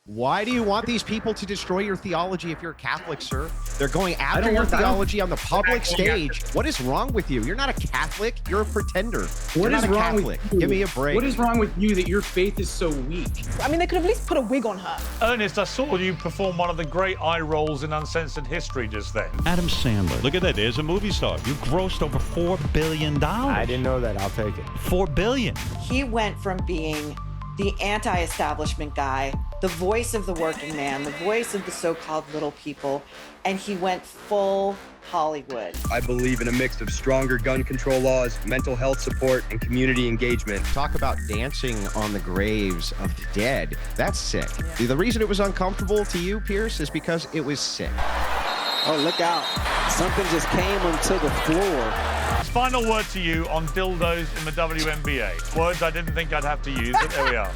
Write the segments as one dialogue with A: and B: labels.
A: Why do you want these people to destroy your theology if you're a Catholic, sir? They're going after your theology on the public stage. What is wrong with you? You're not a Catholic. You're a pretender.
B: What is wrong with you?
A: Give me a break.
B: What is wrong with you that your faith is so weak?
C: I mean, they could at least put a wig on her.
D: Ernest, I saw you perform one of the great eye rolls in Uncensored history just then.
E: Adam Sandler. Look at that. There's a movie star. You grossed over $4 billion.
F: I didn't know that. I'll take it.
E: $4 billion.
G: He went from being the anti-establishment guy, the voice of the working man, the voice of the so-called little people, and he went full Hollywood.
H: I believe in a mix of stronger gun control laws, mental health support, and community engagement.
A: Talk about dancing on the graves of the dead. That's sick. Yeah. The reason it was uncomfortable to you, Piers, is because it was sick.
F: Oh, look out. Something just came onto the floor.
D: Final word to you on dildos in the WNBA. Words I didn't think I'd have to use, but there we are.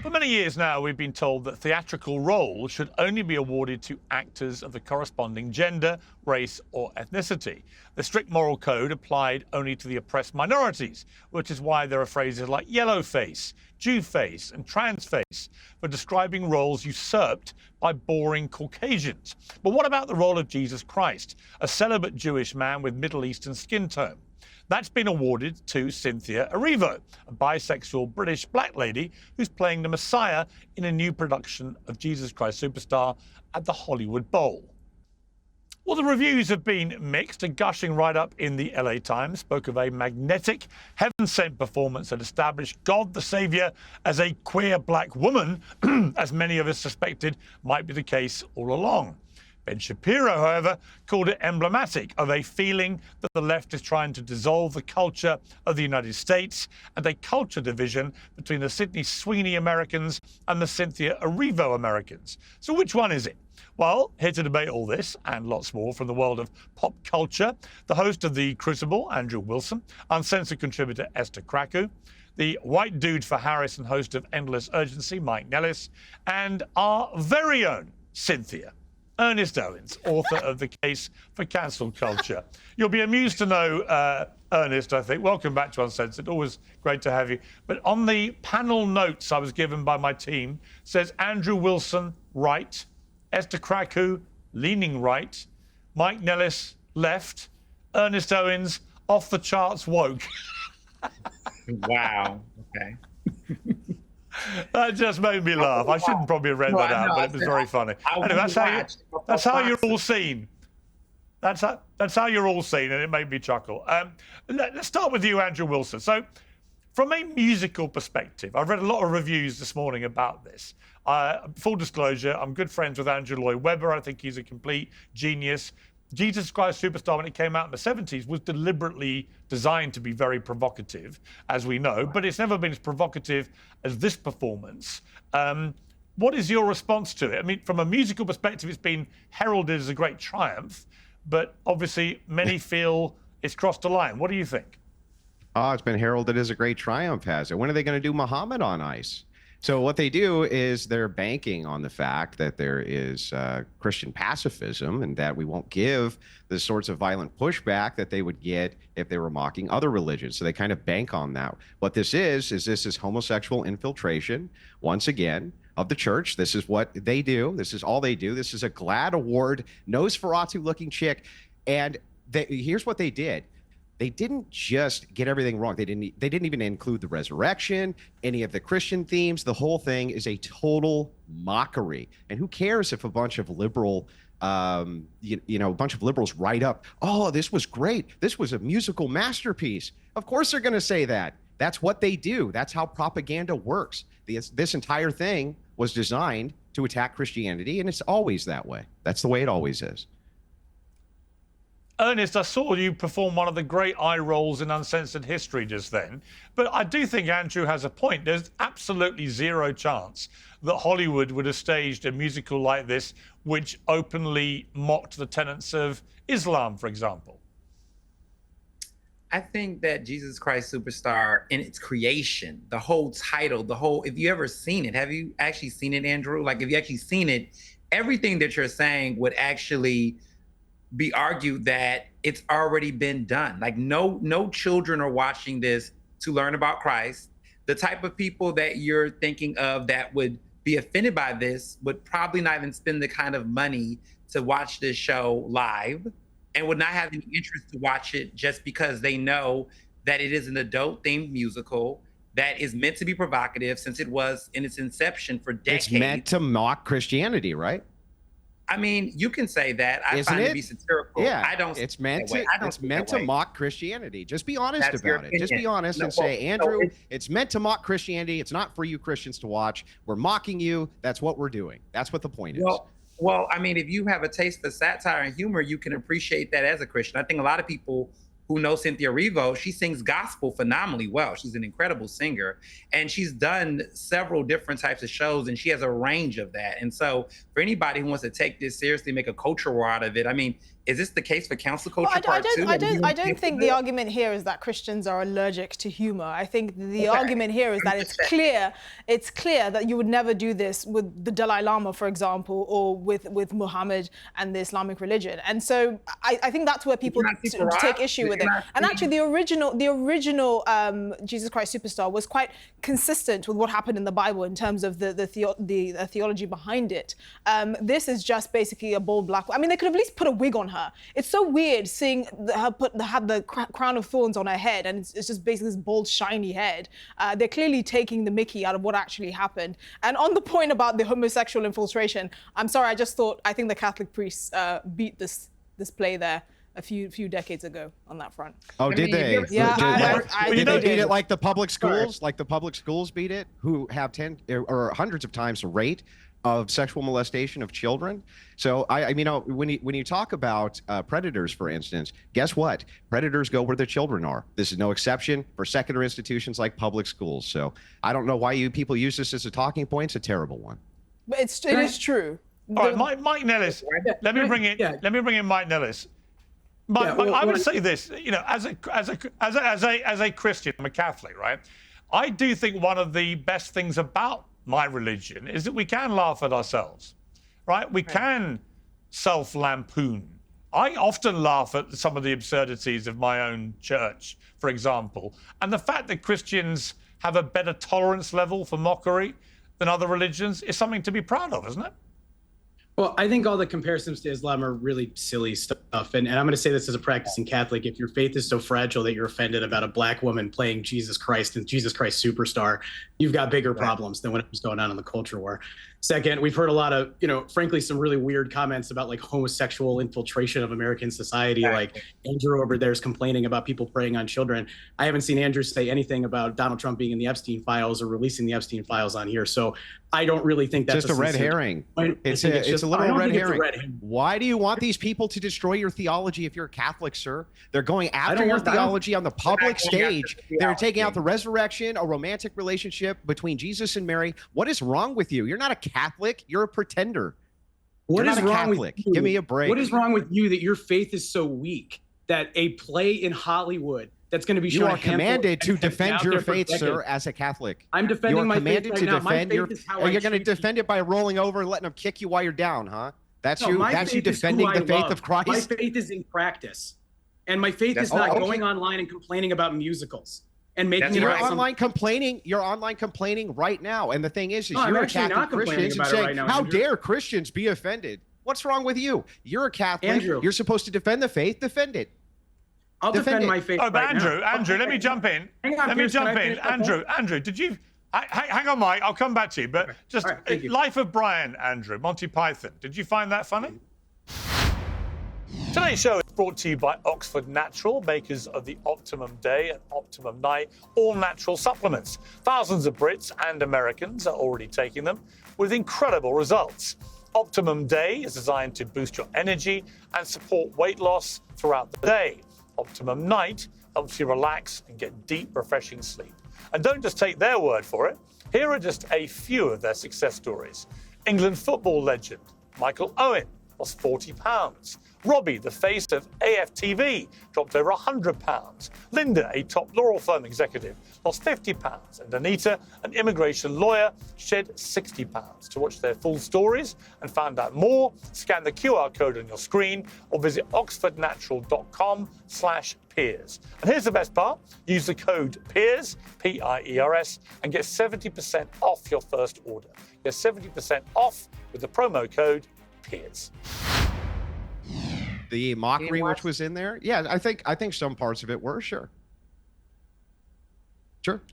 D: For many years now, we've been told that theatrical roles should only be awarded to actors of the corresponding gender, race, or ethnicity. The strict moral code applied only to the oppressed minorities, which is why there are phrases like yellow face, Jew face, and trans face for describing roles usurped by boring Caucasians. But what about the role of Jesus Christ, a celibate Jewish man with Middle Eastern skin tone? That's been awarded to Cynthia Erivo, a bisexual British black lady who's playing the Messiah in a new production of Jesus Christ Superstar at the Hollywood Bowl. Well, the reviews have been mixed. A gushing write-up in the LA Times spoke of a magnetic, heaven-sent performance that established God the Saviour as a queer black woman, as many of us suspected might be the case all along. Ben Shapiro, however, called it emblematic of a feeling that the left is trying to dissolve the culture of the United States and a culture division between the Sydney Sweeney Americans and the Cynthia Erivo Americans. So which one is it? Well, here to debate all this and lots more from the world of pop culture, the host of the Crucible, Andrew Wilson, Uncensored contributor Esther Krakue, the white dude for Harris and host of Endless Urgency, Mike Nellis, and our very own Cynthia. Ernest Owens, author of The Case for Cancel Culture. You'll be amused to know, Ernest, I think. Welcome back to Uncensored. Always great to have you. But on the panel notes I was given by my team, says Andrew Wilson, right, Esther Krakue, leaning right, Mike Nellis, left, Ernest Owens, off the charts woke.
B: Wow. Okay.
D: That just made me laugh. I shouldn't probably have read that out, but it was very funny. Anyway, that's how you're all seen. That's how you're all seen, and it made me chuckle. Let's start with you, Andrew Wilson. So, from a musical perspective, I've read a lot of reviews this morning about this. Full disclosure, I'm good friends with Andrew Lloyd Webber. I think he's a complete genius. Jesus Christ Superstar, when it came out in the 70s, was deliberately designed to be very provocative, as we know, but it's never been as provocative as this performance. What is your response to it? I mean, from a musical perspective, it's been heralded as a great triumph, but obviously many feel it's crossed a line. What do you think?
A: Oh, it's been heralded as a great triumph, has it? When are they going to do Muhammad on ice? So what they do is they're banking on the fact that there is Christian pacifism and that we won't give the sorts of violent pushback that they would get if they were mocking other religions. So they kind of bank on that. What this is homosexual infiltration, once again, of the church. This is what they do. This is all they do. This is a GLAAD award, Nosferatu-looking chick. And here's what they did. They didn't just get everything wrong. They didn't even include the resurrection, any of the Christian themes. The whole thing is a total mockery. And who cares if a bunch of liberal, a bunch of liberals write up, oh, this was great. This was a musical masterpiece. Of course they're going to say that. That's what they do. That's how propaganda works. This entire thing was designed to attack Christianity, and it's always that way. That's the way it always is.
D: Ernest, I saw you perform one of the great eye rolls in Uncensored history just then, but I do think Andrew has a point. There's absolutely zero chance that Hollywood would have staged a musical like this which openly mocked the tenets of Islam, for example.
I: I think that Jesus Christ Superstar in its creation, the whole title, if you ever seen it, have you actually seen it, Andrew? Like, if you actually seen it, everything that you're saying would actually be argued that it's already been done. Like no children are watching this to learn about Christ. The type of people that you're thinking of that would be offended by this would probably not even spend the kind of money to watch this show live and would not have any interest to watch it just because they know that it is an adult-themed musical that is meant to be provocative since it was in its inception for decades.
A: It's meant to mock Christianity, right?
I: I mean, you can say that. I
A: Isn't
I: find it
A: it?
I: to be satirical.
A: Yeah,
I: I don't.
A: It's meant
I: see it
A: to.
I: that way. I don't
A: It's
I: see it
A: meant
I: that
A: to
I: way.
A: mock Christianity. Just be honest
I: That's your
A: about it. Just be
I: opinion.
A: honest
I: No,
A: and say, Andrew,
I: no,
A: it's meant to mock Christianity. It's not for you Christians to watch. We're mocking you. That's what we're doing. That's what the point is.
I: Well, I mean, if you have a taste for satire and humor, you can appreciate that as a Christian. I think a lot of people who know Cynthia Erivo, she sings gospel phenomenally well. She's an incredible singer, and she's done several different types of shows, and she has a range of that. And so for anybody who wants to take this seriously, make a culture war out of it, I mean, is this the case for cancel culture part two?
C: I don't think the argument here is that Christians are allergic to humor. I think the argument here is that it's clear that you would never do this with the Dalai Lama, for example, or with Muhammad and the Islamic religion. And so I think that's where people take issue with it. And actually, the original Jesus Christ Superstar was quite consistent with what happened in the Bible in terms of the theology behind it. This is just basically a bold black. I mean, they could have at least put a wig on her. It's so weird seeing her have the crown of thorns on her head, and it's just basically this bold, shiny head. They're clearly taking the mickey out of what actually happened. And on the point about the homosexual infiltration, I'm sorry, I think the Catholic priests beat this play there a few decades ago on that front.
A: Oh, did they?
C: Yeah,
A: Did they beat it like the public schools? Like the public schools beat it, who have 10 or hundreds of times the rate of sexual molestation of children. So when you talk about predators, for instance, guess what? Predators go where their children are. This is no exception for secular institutions like public schools. So I don't know why you people use this as a talking point. It's a terrible one.
C: But it is true.
D: All right, Mike Nellis. Let me bring in Mike Nellis. Mike, I would say this, as a Christian, I'm a Catholic, right? I do think one of the best things about my religion is that we can laugh at ourselves, right? We can self-lampoon. I often laugh at some of the absurdities of my own church, for example. And the fact that Christians have a better tolerance level for mockery than other religions is something to be proud of, isn't it?
B: Well, I think all the comparisons to Islam are really silly stuff. And I'm going to say this as a practicing Catholic. If your faith is so fragile that you're offended about a black woman playing Jesus Christ and Jesus Christ Superstar, you've got bigger problems than what was going on in the culture war. Second, we've heard a lot of, frankly, some really weird comments about like homosexual infiltration of American society. Like Andrew over there is complaining about people preying on children. I haven't seen Andrew say anything about Donald Trump being in the Epstein files or releasing the Epstein files on here. So I don't really think that's
A: just a red herring. It's a little red herring. Why do you want these people to destroy your theology if you're a Catholic, sir? They're going after your theology on the public stage. They're taking out the resurrection, a romantic relationship between Jesus and Mary. What is wrong with you? You're not a Catholic. You're a pretender.
B: What is wrong
A: with you? Give me a break.
B: What is wrong with you that your faith is so weak that a play in Hollywood that's going to be shown?
A: You are commanded to defend your faith, sir, as a Catholic.
B: I'm defending my faith right now. My faith is how
A: you're going to defend it by rolling over and letting them kick you while you're down, huh? That's you defending the faith of Christ?
B: My faith is in practice. And my faith is not going online and complaining about musicals and making it
A: online complaining. You're online complaining right now. And the thing is you're attacking Christians and saying, how dare Christians be offended? What's wrong with you? You're a Catholic. Andrew, you're supposed to defend the faith. Defend it.
B: I'll defend my faith.
D: Oh, but Andrew, let me jump in. Andrew, did you... Hang on, Mike. I'll come back to you. But just Life of Brian, Andrew, Monty Python. Did you find that funny? Today's show is brought to you by Oxford Natural, makers of the Optimum Day and Optimum Night all-natural supplements. Thousands of Brits and Americans are already taking them with incredible results. Optimum Day is designed to boost your energy and support weight loss throughout the day. Optimum Night helps you relax and get deep, refreshing sleep. And don't just take their word for it. Here are just a few of their success stories. England football legend Michael Owens lost 40 pounds. Robbie, the face of AFTV, dropped over 100 pounds. Linda, a top law firm executive, lost 50 pounds. And Anita, an immigration lawyer, shed 60 pounds. To watch their full stories and find out more, scan the QR code on your screen or visit oxfordnatural.com/Piers. Piers. And here's the best part. Use the code PIERS, P-I-E-R-S, and get 70% off your first order. Get 70% off with the promo code PIERS.
A: The mockery which was in there, yeah, I think some parts of it were, sure.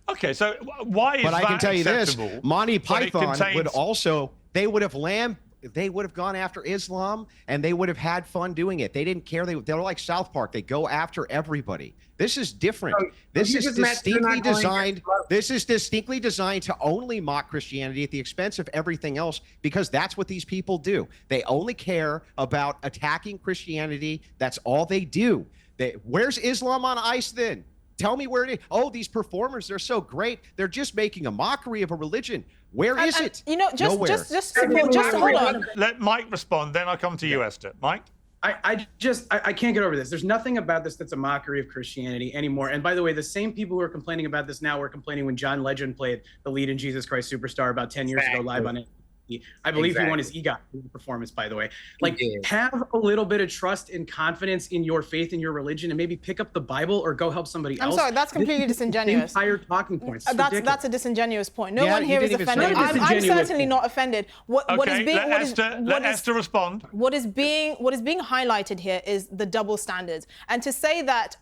D: Okay, so why is that
A: But I can tell you this,
D: acceptable
A: Monty
D: when it
A: Python
D: contains-
A: would also, they would have gone after Islam, and they would have had fun doing it. They didn't care. They're like South Park. They go after everybody. This is different. This is distinctly designed. This is distinctly designed to only mock Christianity at the expense of everything else, because that's what these people do. They only care about attacking Christianity. That's all they do. Where's Islam on ice then? Tell me where it is. Oh, these performers, they're so great. They're just making a mockery of a religion. Where is it?
C: You know,
A: Nowhere.
C: just hold on.
D: Let Mike respond, then I'll come to you, Esther. Mike?
B: I can't get over this. There's nothing about this that's a mockery of Christianity anymore. And by the way, the same people who are complaining about this now were complaining when John Legend played the lead in Jesus Christ Superstar about 10 years ago live on it. I believe he won his EGOT performance, by the way. Like, have a little bit of trust and confidence in your faith and your religion, and maybe pick up the Bible or go help somebody else.
C: I'm sorry, that's completely disingenuous.
B: Entire talking points.
C: That's a disingenuous point. No one here is offended. I'm certainly not offended. Let
D: Esther respond.
C: What is being highlighted here is the double standards, and to say that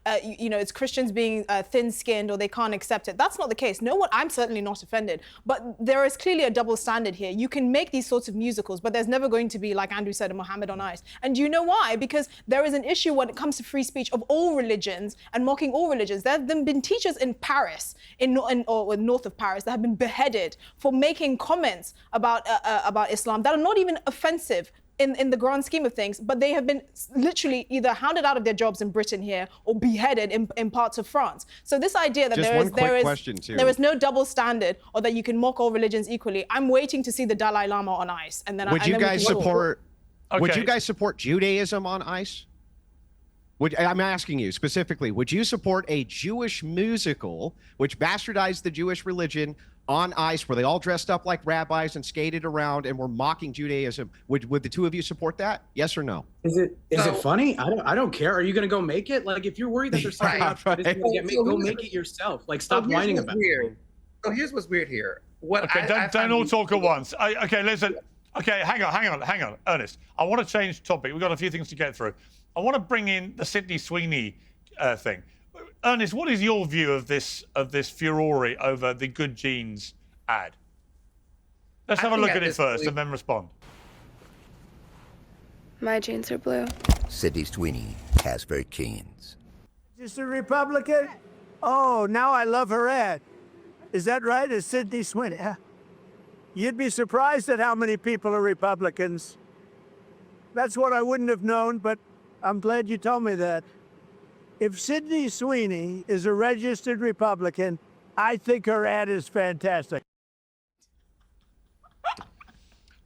C: it's Christians being thin-skinned or they can't accept it. That's not the case. I'm certainly not offended, but there is clearly a double standard here. You can make these sorts of musicals, but there's never going to be, like Andrew said, a Muhammad on Ice. And do you know why? Because there is an issue when it comes to free speech of all religions and mocking all religions. There have been teachers in Paris, or north of Paris, that have been beheaded for making comments about Islam that are not even offensive in the grand scheme of things, but they have been literally either hounded out of their jobs in Britain here or beheaded in parts of France. So this idea that there is no double standard or that you can mock all religions equally, I'm waiting to see the Dalai Lama on ice. And then
A: would you guys support Judaism on ice? I'm asking you specifically, would you support a Jewish musical which bastardized the Jewish religion on ice, where they all dressed up like rabbis and skated around and were mocking Judaism? Would the two of you support that? Yes or no?
B: Is it funny? I don't care. Are you going to go make it? Like, if you're worried that there's something out there that's going to get made, go make it yourself. Like, stop whining about it.
I: So here's what's weird here.
D: Don't all talk at once. Okay, listen. Okay, hang on, Ernest. I want to change topic. We've got a few things to get through. I want to bring in the Sydney Sweeney thing. Ernest, what is your view of this furore over the Good Genes ad? Let's have a look at it first and then respond.
J: My jeans are blue.
K: Sydney Sweeney has very jeans.
L: Just a Republican? Oh, now I love her ad. Is that right? Is Sydney Sweeney? You'd be surprised at how many people are Republicans. That's what I wouldn't have known, but I'm glad you told me that. If Sydney Sweeney is a registered Republican, I think her ad is fantastic.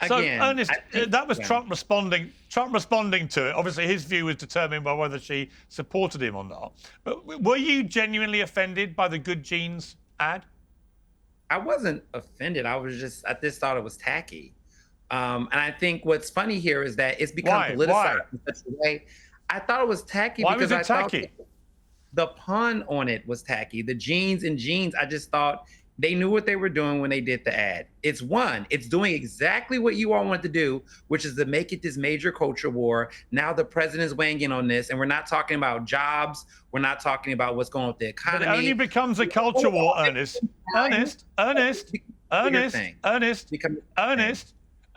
D: So, Ernest, that was Trump responding to it. Obviously, his view was determined by whether she supported him or not. But were you genuinely offended by the Good Genes ad?
I: I wasn't offended. I just thought it was tacky. And I think what's funny here is that it's become politicized in such a way. I thought it was tacky because I thought the pun on it was tacky. The jeans and jeans, I just thought they knew what they were doing when they did the ad. It's doing exactly what you all want to do, which is to make it this major culture war. Now the president's weighing in on this, and we're not talking about jobs. We're not talking about what's going on with the economy.
D: But it only becomes a culture war, Ernest. Ernest.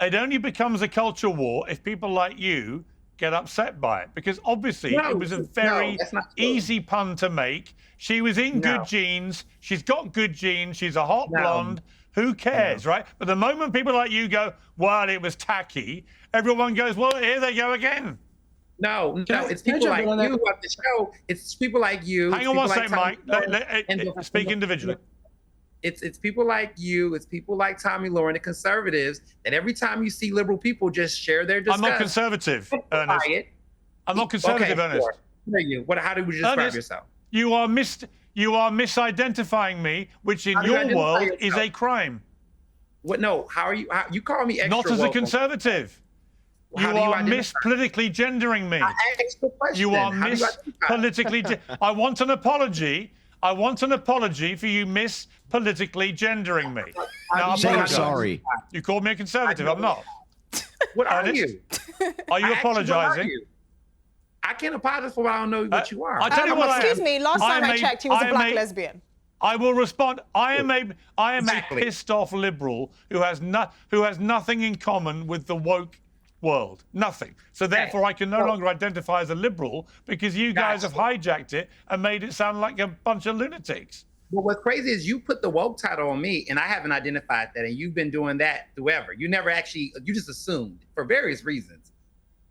D: It only becomes a culture war if people like you get upset by it, because obviously it was a very easy pun to make. She was in good jeans. She's got good genes. She's a hot blonde. Who cares, right? But the moment people like you go, well, it was tacky, everyone goes, well, here they go again.
I: No, it's people like you who have the show. It's people like you.
D: Hang on one second, Mike. Speak individually.
I: It's people like you, it's people like Tommy Lauren, the conservatives, that every time you see liberal people just share their disgust.
D: I'm not conservative, Ernest. I'm not conservative, Ernest.
I: How do you describe yourself?
D: You are misidentifying me, which in your world is a crime.
I: What? No, how are you? You call me extra
D: not as
I: woke.
D: A conservative. You
I: How do
D: are
I: identify?
D: mispolitically gendering me.
I: I asked the question.
D: You are
I: How do you identify?
D: mispolitically. I want an apology. I want an apology for you mispolitically gendering me. Now,
A: Say
D: apologize.
A: sorry.
D: You called me a conservative. I'm not.
I: What are
D: Ernest,
I: you?
D: Are you
I: I asked what are
D: apologizing?
I: you? I can't apologize for what I don't know what you are.
D: I tell you what I am.
C: Excuse me, last time I checked, he was a black
D: a-
C: lesbian.
D: I will respond. I am
I: Exactly.
D: a pissed off liberal who has nothing in common with the woke world. Nothing. So therefore I can no longer identify as a liberal because you guys have hijacked it and made it sound like a bunch of lunatics.
I: But what's crazy is you put the woke title on me and I haven't identified that, and you've been doing that forever. You never actually, you just assumed for various reasons.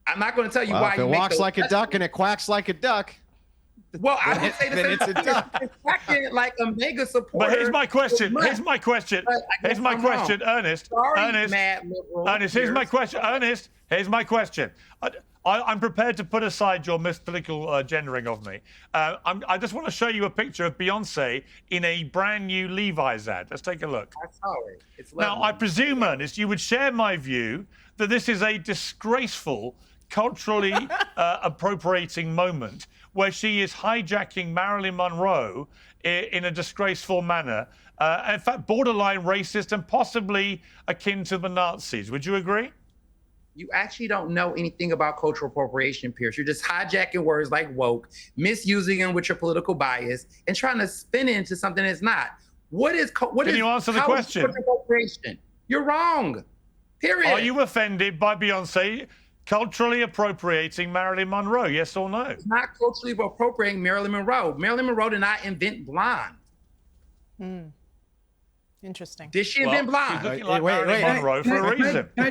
I: I'm not going to tell you
A: Well,
I: why
A: if
I: you
A: it
I: make
A: walks
I: those
A: like a duck and it quacks like a duck,
I: Well, I would say the
A: then
I: same
A: it's a
I: thing.
A: duck.
I: It's acting like a mega supporter.
D: But here's my question.
I: of
D: Here's my question.
I: But I guess
D: Here's my
I: I'm
D: question,
I: wrong.
D: Ernest.
I: Sorry,
D: Ernest.
I: mad liberal.
D: Ernest, here's my
I: Pierce.
D: question. Ernest, here's my question. I'm prepared to put aside your mispolitical gendering of me. I just want to show you a picture of Beyonce in a brand new Levi's ad. Let's take a look.
I: I saw it. It's
D: Now,
I: lovely.
D: I presume, Ernest, you would share my view that this is a disgraceful, culturally appropriating moment where she is hijacking Marilyn Monroe in a disgraceful manner. In fact, borderline racist and possibly akin to the Nazis. Would you agree?
I: You actually don't know anything about cultural appropriation, Pierce. You're just hijacking words like woke, misusing them with your political bias, and trying to spin it into something it's not. What is
D: Can you answer the
I: how is
D: question?
I: cultural appropriation? You're wrong. Period.
D: Are you offended by Beyonce culturally appropriating Marilyn Monroe? Yes or no?
I: It's not culturally appropriating Marilyn Monroe. Marilyn Monroe did not invent blonde.
C: Interesting.
I: Did she
D: Well,
I: invent
D: she's
I: blonde?
D: looking like
A: Wait,
D: Marilyn
A: wait.
D: Monroe for a reason.
B: Can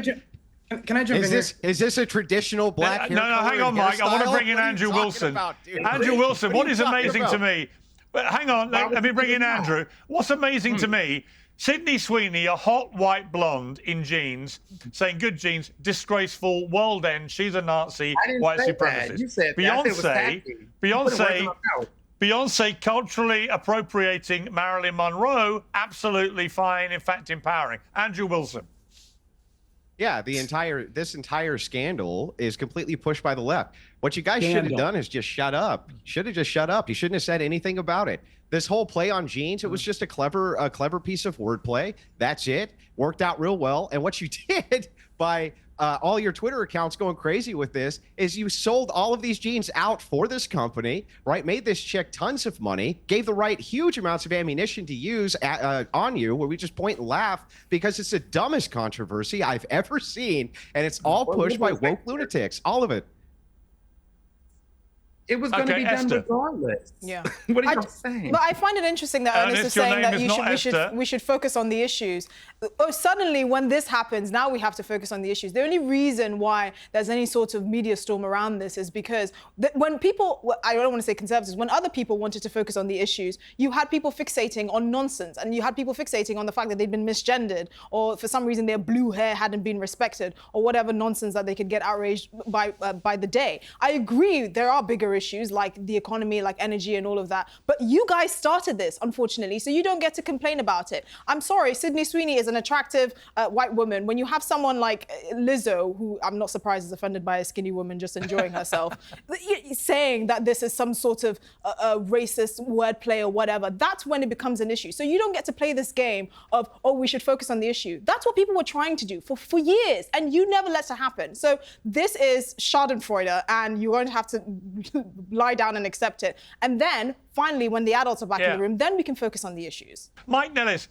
B: I jump in here?
A: is this a traditional black hair
D: No,
A: color
D: hang on,
A: and
D: Mike. I want to
A: hairstyle?
D: bring in
A: What are you
D: Andrew
A: talking
D: Wilson.
A: about, dude?
D: Andrew Wilson, what
A: are
D: is
A: you talking
D: amazing to
A: about?
D: me? But hang on, let me bring in Andrew. What's amazing to me? Sydney Sweeney, a hot white blonde in jeans, saying good jeans, disgraceful, world end, she's a Nazi,
I: I didn't
D: white
I: say that.
D: supremacist.
I: You said that. I said it was tacky. You put it right in my mouth.
D: Beyonce culturally appropriating Marilyn Monroe, absolutely fine, in fact empowering. Andrew Wilson.
A: Yeah, this entire scandal is completely pushed by the left. What you guys should have done is just shut up. Should have just shut up. You shouldn't have said anything about it. This whole play on jeans, it was just a clever piece of wordplay. That's it. Worked out real well. And what you did by all your Twitter accounts going crazy with this is you sold all of these jeans out for this company, right? Made this chick tons of money, gave the right huge amounts of ammunition to use on you, where we just point and laugh because it's the dumbest controversy I've ever seen, and it's all pushed by woke lunatics, all of it.
I: It was going to
D: Okay,
I: be done
D: Esther.
I: regardless.
C: Yeah.
I: What are you saying?
C: But I find it interesting that Ernest is
D: your
C: saying
D: name
C: that
D: is not
C: we should focus on the issues. Oh, suddenly, when this happens, now we have to focus on the issues. The only reason why there's any sort of media storm around this is because when people, I don't want to say conservatives, when other people wanted to focus on the issues, you had people fixating on nonsense, and you had people fixating on the fact that they'd been misgendered, or for some reason their blue hair hadn't been respected, or whatever nonsense that they could get outraged by the day. I agree, there are bigger issues like the economy, like energy and all of that. But you guys started this, unfortunately, so you don't get to complain about it. I'm sorry, Sydney Sweeney is an attractive white woman. When you have someone like Lizzo, who I'm not surprised is offended by a skinny woman just enjoying herself, saying that this is some sort of racist wordplay or whatever, that's when it becomes an issue. So you don't get to play this game of, oh, we should focus on the issue. That's what people were trying to do for years, and you never let it happen. So this is Schadenfreude, and you're going to have to lie down and accept it. And then, finally, when the adults are back in the room, then we can focus on the issues.
D: Mike Nellis,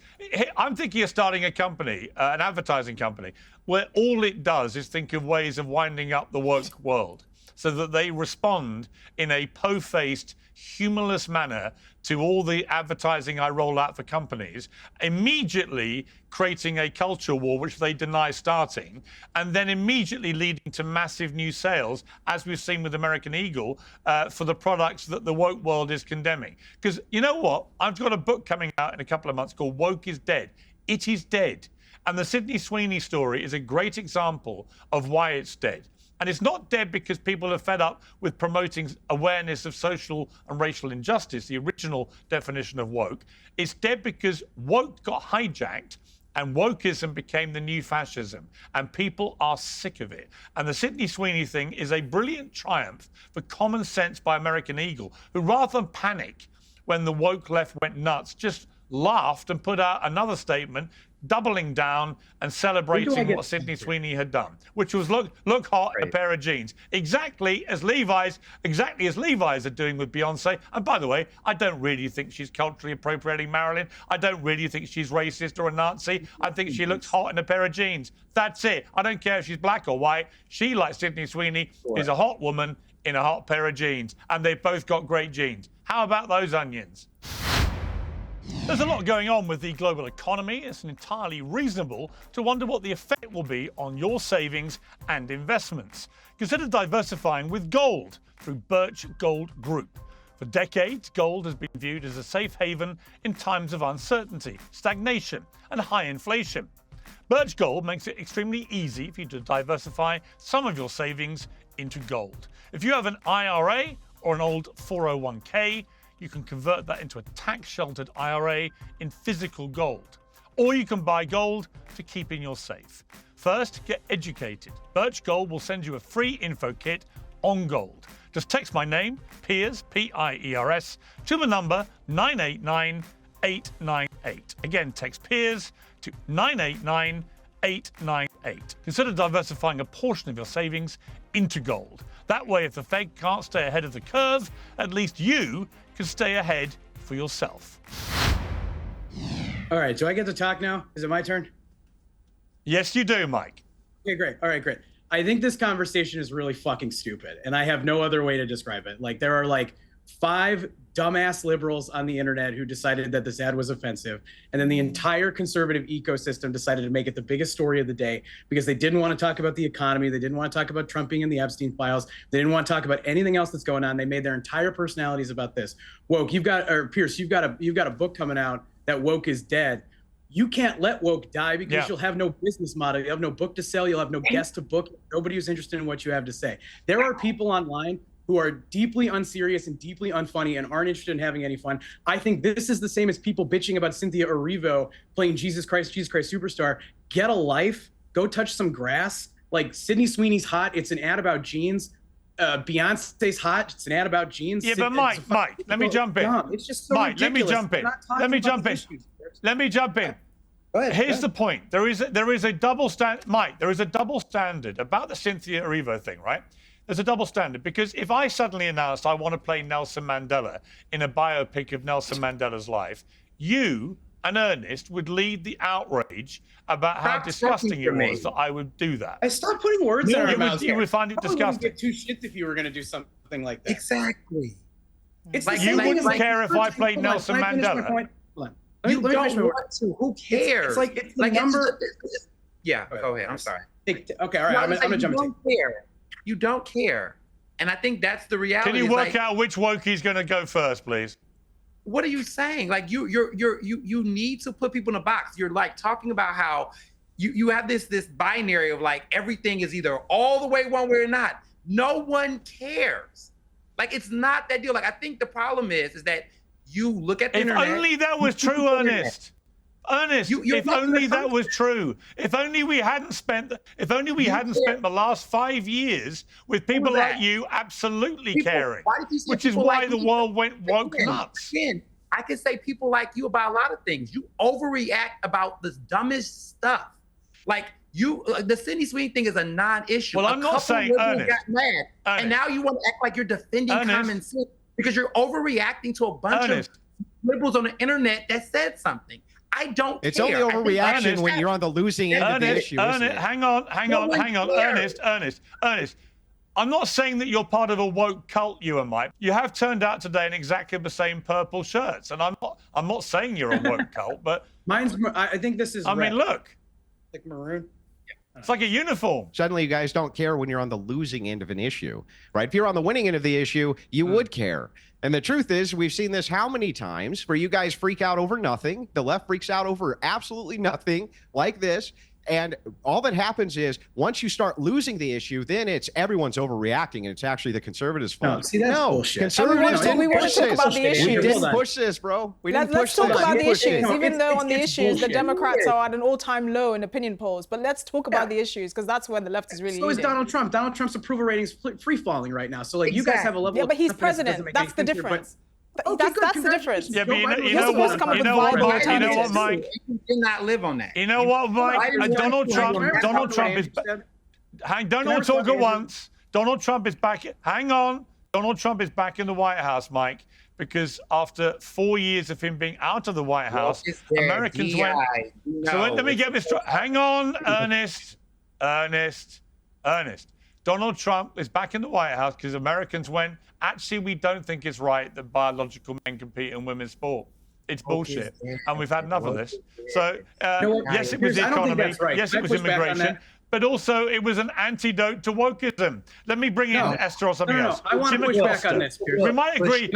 D: I'm thinking of starting a company, an advertising company, where all it does is think of ways of winding up the woke world so that they respond in a po-faced, humorless manner to all the advertising I roll out for companies, immediately creating a culture war, which they deny starting, and then immediately leading to massive new sales, as we've seen with American Eagle, for the products that the woke world is condemning. Because you know what? I've got a book coming out in a couple of months called Woke is Dead. It is dead. And the Sydney Sweeney story is a great example of why it's dead. And it's not dead because people are fed up with promoting awareness of social and racial injustice, the original definition of woke. It's dead because woke got hijacked And wokeism became the new fascism, and people are sick of it. And the Sydney Sweeney thing is a brilliant triumph for common sense by American Eagle, who rather than panic when the woke left went nuts, just laughed and put out another statement doubling down and celebrating what Sydney Sweeney had done, which was look hot in a pair of jeans, exactly as Levi's are doing with Beyonce. And by the way, I don't really think she's culturally appropriating Marilyn. I don't really think she's racist or a Nazi. I think she looks hot in a pair of jeans. That's it. I don't care if she's black or white. She, like Sydney Sweeney, is a hot woman in a hot pair of jeans, and they've both got great genes. How about those onions? There's a lot going on with the global economy. It's entirely reasonable to wonder what the effect will be on your savings and investments. Consider diversifying with gold through Birch Gold Group. For decades, gold has been viewed as a safe haven in times of uncertainty, stagnation, and high inflation. Birch Gold makes it extremely easy for you to diversify some of your savings into gold. If you have an IRA or an old 401k, you can convert that into a tax-sheltered IRA in physical gold. Or you can buy gold to keep in your safe. First, get educated. Birch Gold will send you a free info kit on gold. Just text my name, Piers, P-I-E-R-S, to the number 989898. Again, text Piers to 989898. Consider diversifying a portion of your savings into gold. That way, if the Fed can't stay ahead of the curve, at least you can stay ahead for yourself.
B: All right, do I get to talk now? Is it my turn?
D: Yes, you do, Mike.
B: Okay, great. All right, great. I think this conversation is really fucking stupid, and I have no other way to describe it. Like, there are like 5 dumbass liberals on the internet who decided that this ad was offensive, and then the entire conservative ecosystem decided to make it the biggest story of the day because they didn't want to talk about the economy, they didn't want to talk about Trump being in the Epstein files, they didn't want to talk about anything else that's going on. They made their entire personalities about this. Woke, Pierce, you've got a book coming out that woke is dead. You can't let woke die because you'll have no business model. You have no book to sell. You'll have no guest to book. Nobody who's interested in what you have to say. There are people online who are deeply unserious and deeply unfunny and aren't interested in having any fun. I think this is the same as people bitching about Cynthia Erivo playing Jesus Christ Superstar. Get a life. Go touch some grass. Like, Sydney Sweeney's hot. It's an ad about jeans. Beyonce's hot. It's an ad about jeans.
D: Yeah, but Mike, let me jump in.
B: It's just so
D: Mike,
B: ridiculous.
D: Let me jump in.
B: Go ahead.
D: Here's the point. There is a double standard. Mike, there is a double standard about the Cynthia Erivo thing, right? There's a double standard because if I suddenly announced I want to play Nelson Mandela in a biopic of Nelson Mandela's life, you and Ernest would lead the outrage about how disgusting it was that I would do that.
B: I stopped putting words in our mouths.
D: You would find it disgusting.
B: Get 2 shits if you were going to do something like that.
I: Exactly.
B: It's
D: like you wouldn't care if I played Nelson Mandela.
I: Hold on. You don't want to. Who cares?
B: It's like number.
I: Yeah, go ahead. I'm sorry.
B: Okay, all right. I'm going to jump in.
I: You don't care. And I think that's the reality.
D: Can you work out which wokie's going to go first, please?
I: What are you saying? Like, you need to put people in a box. You're like talking about how you have this binary of like everything is either all the way one way or not. No one cares. Like, it's not that deal. Like, I think the problem is that you look at the internet.
D: If only that was true, Ernest. Ernest, if only that was true. If only we hadn't spent the last 5 years with people like you absolutely caring, which is why the world went woke nuts.
I: Again, I can say people like you about a lot of things. You overreact about the dumbest stuff. Like, the Sydney Sweeney thing is a non-issue.
D: Well, I'm not saying, Ernest,
I: got mad, and now you want to act like you're defending common sense because you're overreacting to a bunch of liberals on the internet that said something. I don't care.
A: It's only overreaction when you're on the losing end of the issue.
D: Ernest, hang on. Ernest. I'm not saying that you're part of a woke cult, you and Mike. You have turned out today in exactly the same purple shirts, and I'm not saying you're a woke cult, but
B: I think this is.
D: I mean, look,
B: like maroon.
D: It's like a uniform.
A: Suddenly, you guys don't care when you're on the losing end of an issue, right? If you're on the winning end of the issue, you would care. And the truth is, we've seen this how many times where you guys freak out over nothing. The left freaks out over absolutely nothing like this. And all that happens is once you start losing the issue, then it's everyone's overreacting, and it's actually the conservatives' fault.
B: No, see, that's bullshit.
A: Conservatives
C: we
A: didn't
C: want
A: push
C: to talk
A: this.
C: about the issues.
A: We didn't push this, bro. We didn't
C: Let's
A: push
C: talk
A: this.
C: about the issues,
B: No,
C: even though on the
B: it's
C: issues, the
B: bullshit.
C: Democrats are at an all-time low in opinion polls. But let's talk about the issues, because that's where the left is really
B: So is
C: leading.
B: Donald Trump. Donald Trump's approval ratings free-falling right now. So, like, you guys have a level
C: Yeah,
B: of
C: but he's
B: confidence that doesn't
C: president.
B: make
C: That's
B: any
C: the
B: sense here,
C: difference.
B: Okay,
C: That's the difference.
D: Yeah, but you know
C: You're supposed to come up with viable
D: you know what,
C: alternatives.
D: Mike?
I: You did not live on that.
D: You know what, Mike? Donald Trump is. Don't all talk at once. Donald Trump is back. Hang on. Donald Trump is back in the White House, Mike, because after 4 years of him being out of the White House, Americans went. So let me get this straight. Hang on, Ernest. Donald Trump is back in the White House because Americans went, actually, we don't think it's right that biological men compete in women's sport. It's bullshit. And we've had enough of this. So, yes, it was the economy. Yes, it was immigration. But also, it was an antidote to wokeism. Let me bring in Esther or something else.
B: I want to push back on this, Piers.
D: We might agree.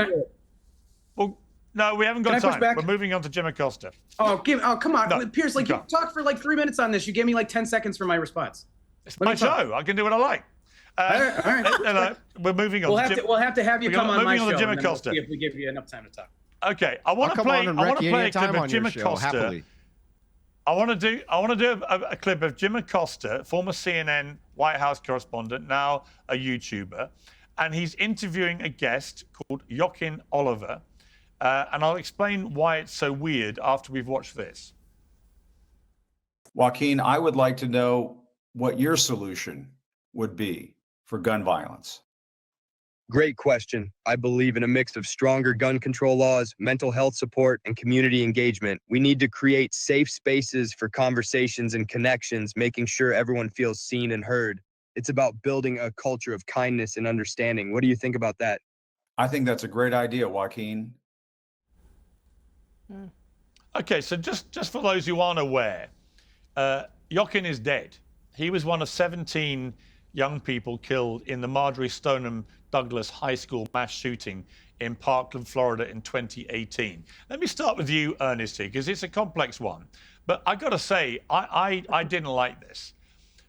D: Well, no, we haven't got time.
B: back?
D: We're moving on to Jim Acosta.
B: Oh, come on.
D: No,
B: Piers, like, you talked for like 3 minutes on this. You gave me like 10 seconds for my response.
D: It's my show. I can do what I like.
B: All right.
D: We're moving on.
B: We'll have to have you come on my show.
D: Moving on to Jim
B: and then we'll
D: Acosta.
B: see if we give you enough time to talk.
D: Okay, I want to play a clip of Jim Acosta. I want to do a clip of Jim Acosta, former CNN White House correspondent, now a YouTuber, and he's interviewing a guest called Joaquin Oliver, and I'll explain why it's so weird after we've watched this.
J: Joaquin, I would like to know what your solution would be for gun violence.
H: Great question. I believe in a mix of stronger gun control laws, mental health support, and community engagement. We need to create safe spaces for conversations and connections, making sure everyone feels seen and heard. It's about building a culture of kindness and understanding. What do you think about that?
J: I think that's a great idea, Joaquin.
D: Okay, so just for those who aren't aware, Joaquin is dead. He was one of 17 young people killed in the Marjorie Stoneman Douglas High School mass shooting in Parkland, Florida in 2018. Let me start with you, Ernest, because it's a complex one. But I got to say, I didn't like this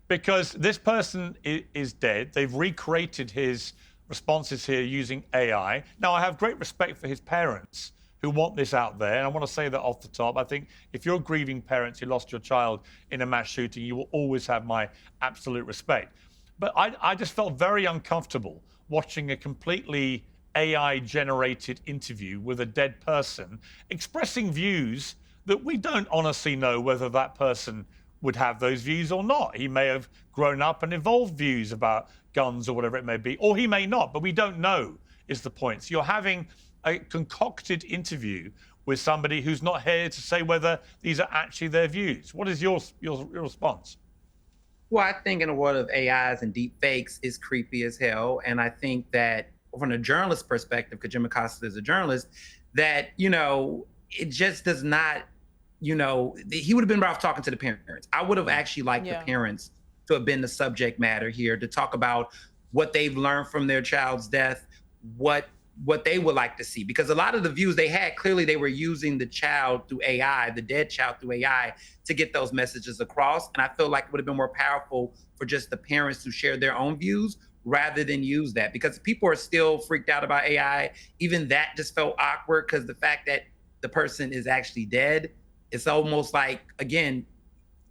D: because this person is dead. They've recreated his responses here using AI. Now, I have great respect for his parents who want this out there. And I want to say that off the top. I think if you're grieving parents who lost your child in a mass shooting, you will always have my absolute respect. But I just felt very uncomfortable watching a completely AI-generated interview with a dead person expressing views that we don't honestly know whether that person would have those views or not. He may have grown up and evolved views about guns or whatever it may be, or he may not, but we don't know is the point. So you're having a concocted interview with somebody who's not here to say whether these are actually their views. What is your response?
I: Well, I think in the world of AIs and deep fakes is creepy as hell. And I think that from a journalist perspective, because Jim Acosta is a journalist, that, it just does not, he would have been better off talking to the parents. I would have actually liked the parents to have been the subject matter here, to talk about what they've learned from their child's death, what they would like to see. Because a lot of the views they had, clearly they were using the child through AI, the dead child through AI, to get those messages across. And I feel like it would have been more powerful for just the parents to share their own views rather than use that. Because people are still freaked out about AI. Even that just felt awkward because the fact that the person is actually dead, it's almost like, again,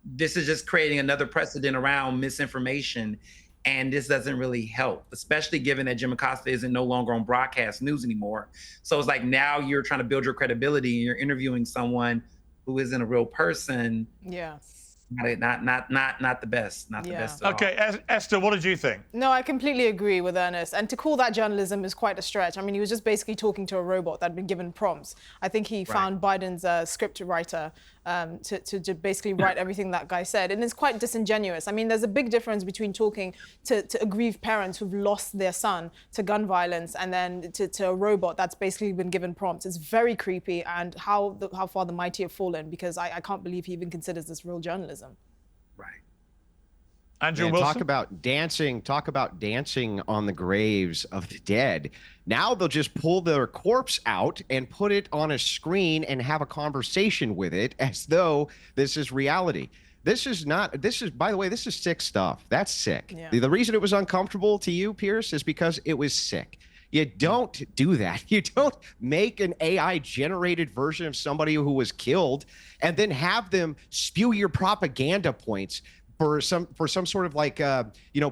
I: this is just creating another precedent around misinformation. And this doesn't really help, especially given that Jim Acosta isn't no longer on broadcast news anymore. So it's like now you're trying to build your credibility and you're interviewing someone who isn't a real person.
C: Yeah.
I: Not the best. Not the best at
D: all. Esther, what did you think?
C: No, I completely agree with Ernest. And to call that journalism is quite a stretch. I mean, he was just basically talking to a robot that had been given prompts. I think he found Biden's script writer to basically write everything that guy said. And it's quite disingenuous. I mean, there's a big difference between talking to aggrieved parents who've lost their son to gun violence and then to a robot that's basically been given prompts. It's very creepy, and how far the mighty have fallen, because I can't believe he even considers this real journalism.
I: Right.
D: Andrew Wilson?
A: Talk about dancing on the graves of the dead. Now they'll just pull their corpse out and put it on a screen and have a conversation with it as though this is reality. This is not, this is, by the way, this is sick stuff. That's sick.
C: Yeah.
A: The reason it was uncomfortable to you, Piers, is because it was sick. You don't do that. You don't make an AI generated version of somebody who was killed and then have them spew your propaganda points for some sort of like,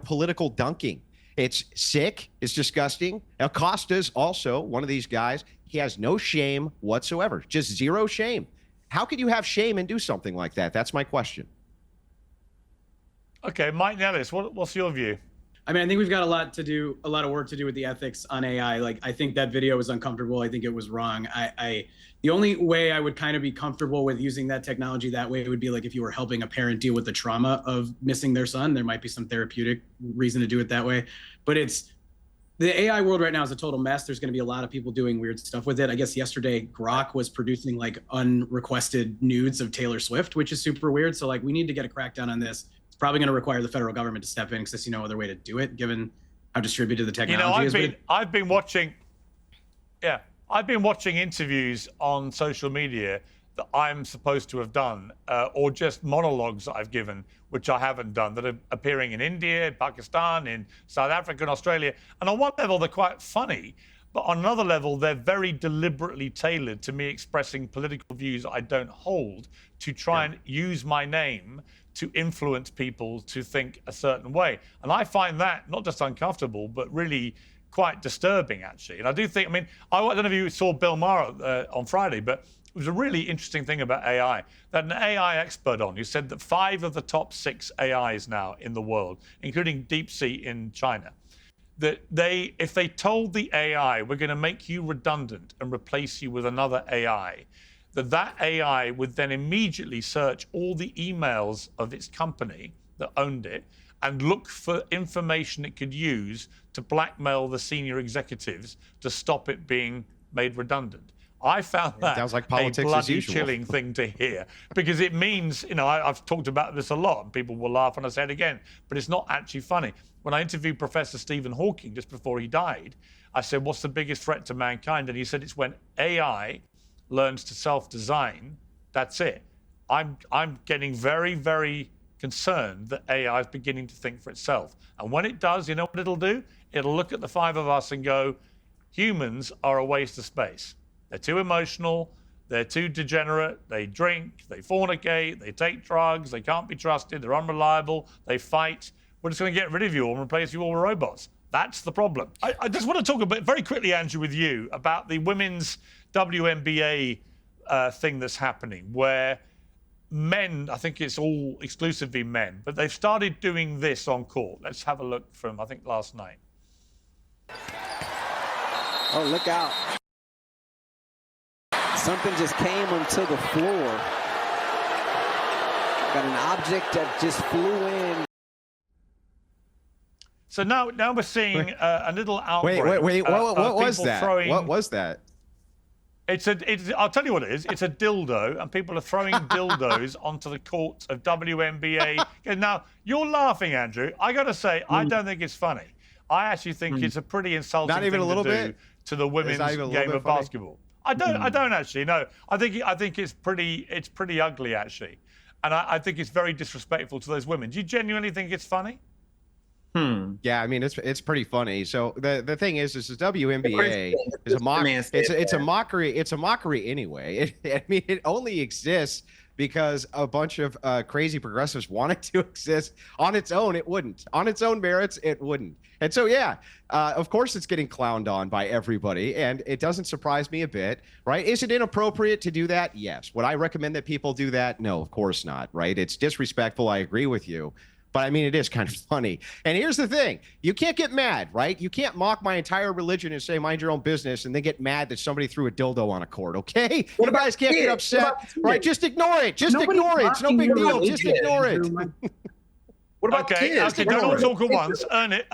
A: political dunking. It's sick. It's disgusting. Acosta's also one of these guys. He has no shame whatsoever, just zero shame. How could you have shame and do something like that? That's my question.
D: Okay, Mike Nellis, what's your view?
B: I mean, I think we've got a lot of work to do with the ethics on AI. Like, I think that video was uncomfortable. I think it was wrong. The only way I would kind of be comfortable with using that technology that way would be like if you were helping a parent deal with the trauma of missing their son. There might be some therapeutic reason to do it that way. But the AI world right now is a total mess. There's going to be a lot of people doing weird stuff with it. I guess yesterday Grok was producing like unrequested nudes of Taylor Swift, which is super weird. So like we need to get a crackdown on this. It's probably going to require the federal government to step in because there's no other way to do it, given how distributed the technology is.
D: I've been watching interviews on social media that I'm supposed to have done, or just monologues that I've given, which I haven't done, that are appearing in India, Pakistan, in South Africa, and Australia. And on one level, they're quite funny, but on another level, they're very deliberately tailored to me expressing political views I don't hold, to try and use my name to influence people to think a certain way. And I find that not just uncomfortable, but really quite disturbing, actually. And I do think, I don't know if you saw Bill Maher on Friday, but it was a really interesting thing about AI. That an AI expert on who said that 5 of the top 6 AIs now in the world, including DeepSeek in China, that if they told the AI, we're going to make you redundant and replace you with another AI, that AI would then immediately search all the emails of its company that owned it and look for information it could use to blackmail the senior executives to stop it being made redundant. I found that
A: sounds like politics
D: a
A: as
D: bloody
A: usual.
D: chilling thing to hear, because it means, I've talked about this a lot and people will laugh when I say it again, but it's not actually funny. When I interviewed Professor Stephen Hawking just before he died, I said, what's the biggest threat to mankind? And he said, it's when AI learns to self-design. That's it. I'm getting very, very concerned that AI is beginning to think for itself. And when it does, you know what it'll do? It'll look at the 5 of us and go, humans are a waste of space. They're too emotional, they're too degenerate, they drink, they fornicate, they take drugs, they can't be trusted, they're unreliable, they fight. We're just going to get rid of you all and replace you all with robots. That's the problem. I just want to talk a bit very quickly, Andrew, with you about the women's WNBA thing that's happening, where men, I think it's all exclusively men, but they've started doing this on court. Let's have a look from, I think, last night.
F: Oh, look out. Something just came onto the floor. Got an object that just flew in.
D: So now we're seeing a little outbreak.
A: Wait. What was that? What was that?
D: I'll tell you what it is. It's a dildo, and people are throwing dildos onto the courts of WNBA. Now, you're laughing, Andrew. I got to say, I don't think it's funny. I actually think it's a pretty insulting
A: Not even
D: thing
A: a little
D: to do
A: bit?
D: to the women's game of basketball. I don't actually. No, I think it's pretty ugly, actually, and I think it's very disrespectful to those women. Do you genuinely think it's funny?
A: Yeah, I mean it's pretty funny. So the thing is the WNBA is a mock. It's a mockery. It's a mockery anyway. It only exists because a bunch of crazy progressives want it to exist. On its own, it wouldn't. On its own merits, it wouldn't. And so, yeah, of course it's getting clowned on by everybody, and it doesn't surprise me a bit, right? Is it inappropriate to do that? Yes. Would I recommend that people do that? No, of course not, right? It's disrespectful. I agree with you. But I mean, it is kind of funny. And here's the thing. You can't get mad, right? You can't mock my entire religion and say, mind your own business, and then get mad that somebody threw a dildo on a court, okay? You guys can't get upset, right? Just ignore it. Just ignore it. It's no big deal. Just ignore it.
I: What about kids?
D: Okay, don't all talk at once. Earn it.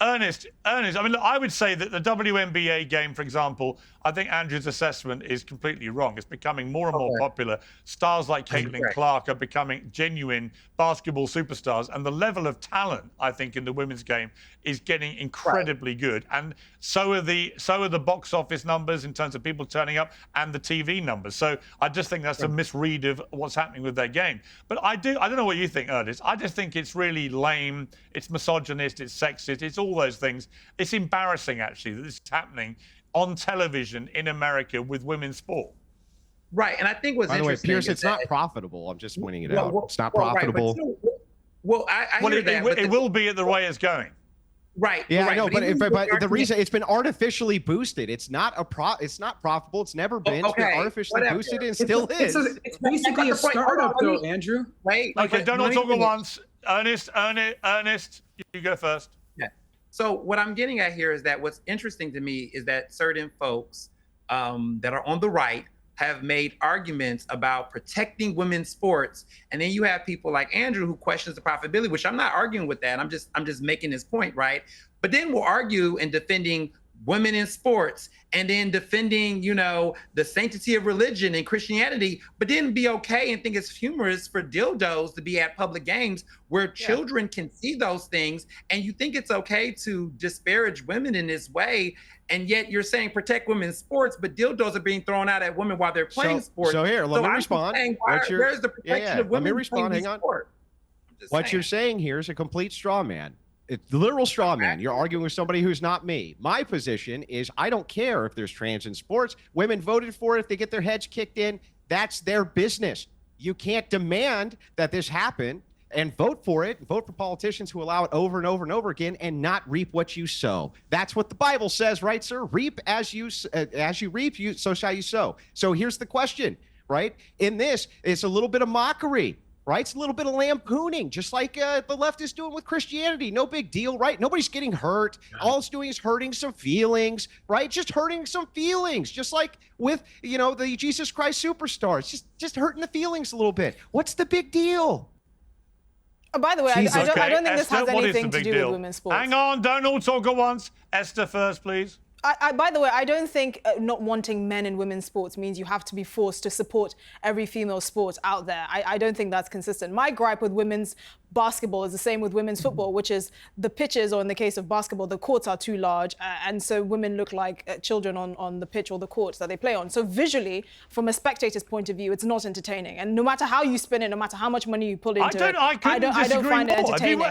D: Ernest, I mean, look, I would say that the WNBA game, for example, I think Andrew's assessment is completely wrong. It's becoming more and more popular. Stars like Caitlin Clark are becoming genuine basketball superstars. And the level of talent, I think, in the women's game is getting incredibly good. And so are the box office numbers in terms of people turning up and the TV numbers. So I just think that's a misread of what's happening with their game. But I don't know what you think, Ernest. I just think it's really lame. It's misogynist. It's sexist. It's all those things. It's embarrassing, actually, that this is happening on television in America with women's sport.
I: Right, and I think what's
A: By the way,
I: interesting
A: Piers,
I: is
A: it's not profitable. I'm just pointing it out. It's not profitable.
I: I hear that.
D: It will be at the way it's going.
I: Right.
A: Yeah,
I: right,
A: I know, but the reason
I: it's
A: it's been artificially boosted. It's not profitable. It's never been. It's been artificially boosted and still is.
B: It's basically a startup, though, Andrew.
I: Right.
D: Okay, don't all talk at once. Ernest, you go first.
I: Yeah. So what I'm getting at here is that what's interesting to me is that certain folks that are on the right have made arguments about protecting women's sports, and then you have people like Andrew who questions the profitability, which I'm not arguing with that. I'm just making this point, right? But then we'll argue in defending women in sports and then defending, the sanctity of religion and Christianity, but then be okay and think it's humorous for dildos to be at public games where children can see those things, and you think it's okay to disparage women in this way, and yet you're saying protect women's sports, but dildos are being thrown out at women while they're playing sports.
A: So here, let me respond.
I: Where's the protection of women?
A: Let me respond. Hang on. What you're saying here is a complete straw man. It's literal straw man. You're arguing with somebody who's not me. My position is I don't care if there's trans in sports. Women voted for it. If they get their heads kicked in, that's their business. You can't demand that this happen and vote for it, vote for politicians who allow it over and over and over again and not reap what you sow. That's what the Bible says, right, sir? Reap as you reap, so shall you sow. So here's the question, right? In this, it's a little bit of mockery. Right? It's a little bit of lampooning, just like the left is doing with Christianity. No big deal, right? Nobody's getting hurt. All it's doing is hurting some feelings, right? Just hurting some feelings, just like with, the Jesus Christ Superstar. It's just hurting the feelings a little bit. What's the big deal?
C: Oh, by the way, I don't think this has anything to do with women's sports.
D: Hang on, don't all talk at once. Esther first, please.
C: By the way, I don't think not wanting men in women's sports means you have to be forced to support every female sport out there. I don't think that's consistent. My gripe with women's basketball is the same with women's football, which is the pitches, or in the case of basketball, the courts are too large, and so women look like children on the pitch or the courts that they play on. So visually, from a spectator's point of view, it's not entertaining. And no matter how you spin it, no matter how much money you pull into it, I don't find it entertaining.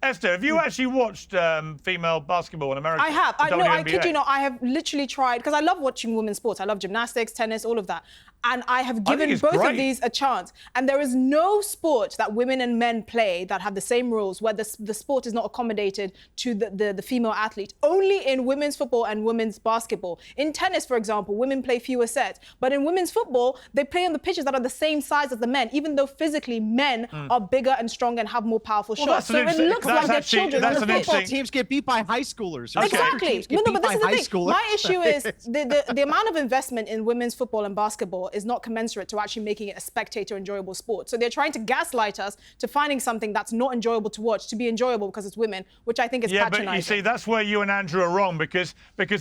D: Esther, have you actually watched female basketball in America?
C: I have.
D: No,
C: I kid you not. I have literally tried, because I love watching women's sports. I love gymnastics, tennis, all of that. And I have given both of these a chance. And there is no sport that women and men play that have the same rules, where the sport is not accommodated to the female athlete. Only in women's football and women's basketball. In tennis, for example, women play fewer sets. But in women's football, they play on the pitches that are the same size as the men, even though physically men are bigger and stronger and have more powerful shots. So it looks like they're children on the pitch.
A: Football teams get beat by high schoolers.
C: Exactly. No, but this is the thing. My issue is the amount of investment in women's football and basketball is not commensurate to actually making it a spectator enjoyable sport. So they're trying to gaslight us to finding something that's not enjoyable to watch to be enjoyable because it's women, which I think is patronizing.
D: But you see, that's where you and Andrew are wrong, because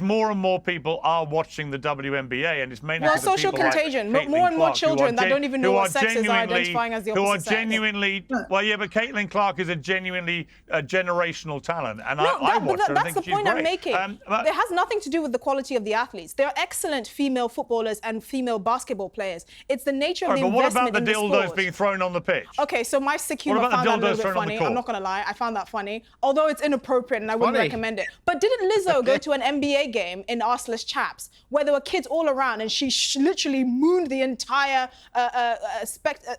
D: more and more people are watching the WNBA, and it's mainly
C: social contagion.
D: Like
C: more and more children that don't even know what sex is are identifying as the opposite sex.
D: Well, yeah, but Caitlin Clark is a genuinely generational talent, and I watch her.
C: That's the point I'm making. It has nothing to do with the quality of the athletes. There are excellent female footballers and female basketball players. It's the nature of the investment in the sport.
D: What about the dildos being thrown on the pitch?
C: Okay, so my sick humor found that a little bit funny. I'm not going to lie. I found that funny. Although it's inappropriate and I wouldn't recommend it. But didn't Lizzo go to an NBA game in Arseless Chaps where there were kids all around and she literally mooned the entire,